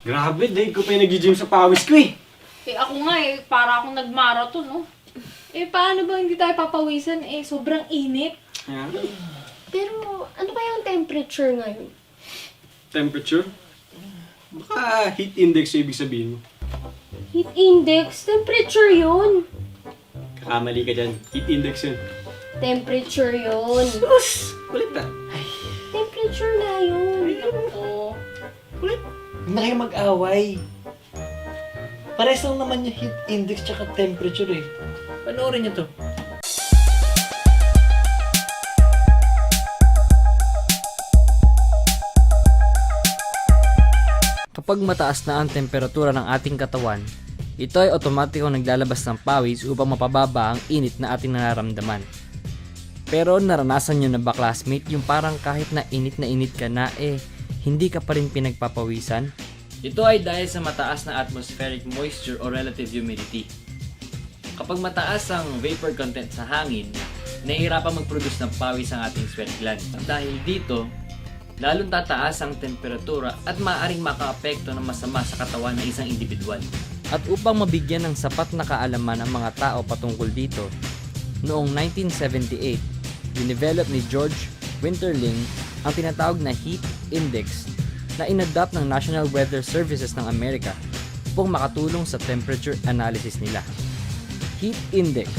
Grabe, dahil ko pa yung nag-gym sa pawis ko eh. Ako nga para akong nag-marathon, no? Paano ba hindi tayo papawisan? Sobrang init. Ayan. Pero ano kaya ang temperature ngayon? Temperature? Baka heat index yung ibig sabihin mo. Heat index? Temperature yun. Kakamali ka dyan. Heat index yun. Temperature yun. Sus! Kulit ah. Temperature na yun. Oo. Kulit. Huwag na kayo mag-away. Pares lang naman yung heat index tsaka temperature eh. Panoorin niyo to. Kapag mataas na ang temperatura ng ating katawan, ito ay otomatikong naglalabas ng pawis upang mapababa ang init na ating nararamdaman. Pero naranasan nyo na ba, classmate, yung parang kahit na init ka na hindi ka pa rin pinagpapawisan? Ito ay dahil sa mataas na atmospheric moisture o relative humidity. Kapag mataas ang vapor content sa hangin, nahihirapang mag-produce ng pawis ang ating sweat gland. At dahil dito, lalong tataas ang temperatura at maaaring makaapekto ng masama sa katawan ng isang individual. At upang mabigyan ng sapat na kaalaman ang mga tao patungkol dito, noong 1978, dinevelop ni George Winterling ang tinatawag na heat index na inadapt ng National Weather Services ng Amerika upang makatulong sa temperature analysis nila. Heat index.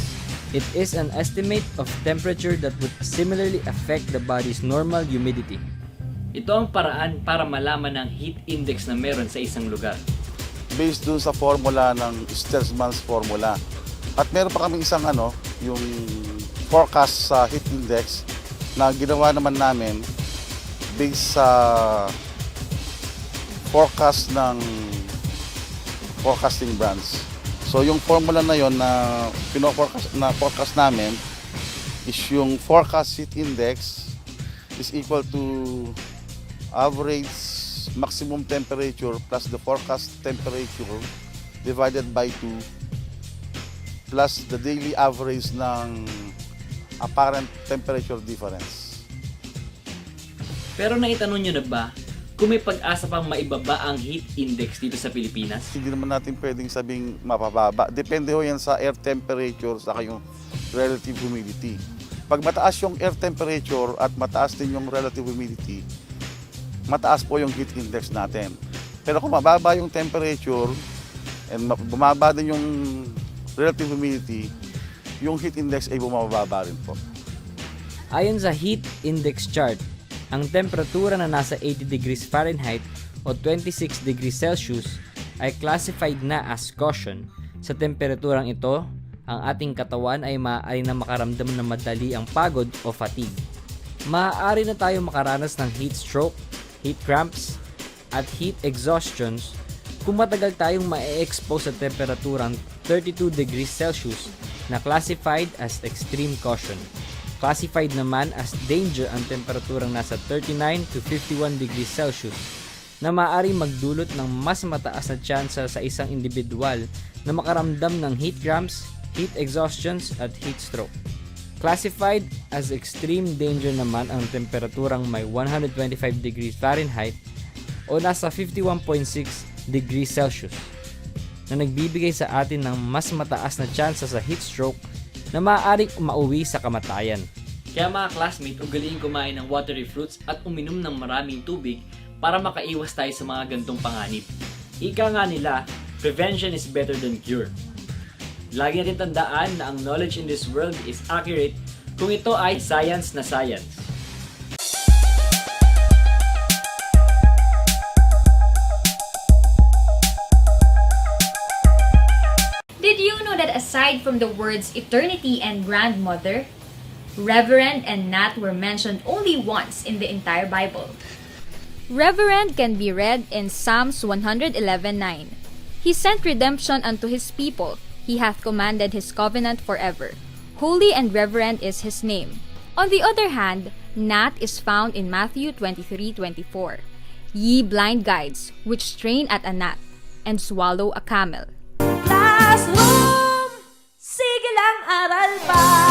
It is an estimate of temperature that would similarly affect the body's normal humidity. Ito ang paraan para malaman ang heat index na meron sa isang lugar. Based dun sa formula ng Stelzmann's formula. At meron pa kaming isang yung forecast sa heat index na ginawa naman namin based sa forecast ng forecasting brands. So yung formula na yon na forecast namin is yung forecast heat index is equal to average maximum temperature plus the forecast temperature divided by 2 plus the daily average ng apparent temperature difference. Pero naitanong nyo na ba kung may pag-asa pang maibaba ang heat index dito sa Pilipinas? Hindi naman natin pwedeng sabing mapababa. Depende ho yan sa air temperature saka yung relative humidity. Pag mataas yung air temperature at mataas din yung relative humidity, mataas po yung heat index natin. Pero kung mababa yung temperature and bumaba din yung relative humidity, yung heat index ay bumababa rin po. Ayon sa heat index chart, ang temperatura na nasa 80 degrees Fahrenheit o 26 degrees Celsius ay classified na as caution. Sa temperaturang ito, ang ating katawan ay maaari na makaramdam ng madali ang pagod o fatigue. Maaari na tayo makaranas ng heat stroke, heat cramps, at heat exhaustions kung matagal tayong ma-expose sa temperaturang 32 degrees Celsius na classified as extreme caution. Classified naman as danger ang temperaturang nasa 39 to 51 degrees Celsius na maaaring magdulot ng mas mataas na tsansa sa isang individual na makaramdam ng heat cramps, heat exhaustions at heat stroke. Classified as extreme danger naman ang temperaturang may 125 degrees Fahrenheit o nasa 51.6 degrees Celsius na nagbibigay sa atin ng mas mataas na tsansa sa heat stroke na maaaring umauwi sa kamatayan. Kaya mga classmate, ugaliin kumain ng watery fruits at uminom ng maraming tubig para makaiwas tayo sa mga gantong panganib. Ika nga nila, prevention is better than cure. Lagi natin tandaan na ang knowledge in this world is accurate kung ito ay science na science. Did you know that aside from the words eternity and grandmother, Reverend and Nat were mentioned only once in the entire Bible? Reverend can be read in Psalms 111:9. He sent redemption unto his people. He hath commanded his covenant forever. Holy and reverend is his name. On the other hand, Nat is found in Matthew 23:24. Ye blind guides, which strain at a gnat, and swallow a camel. Classroom! Sige lang, aral pa!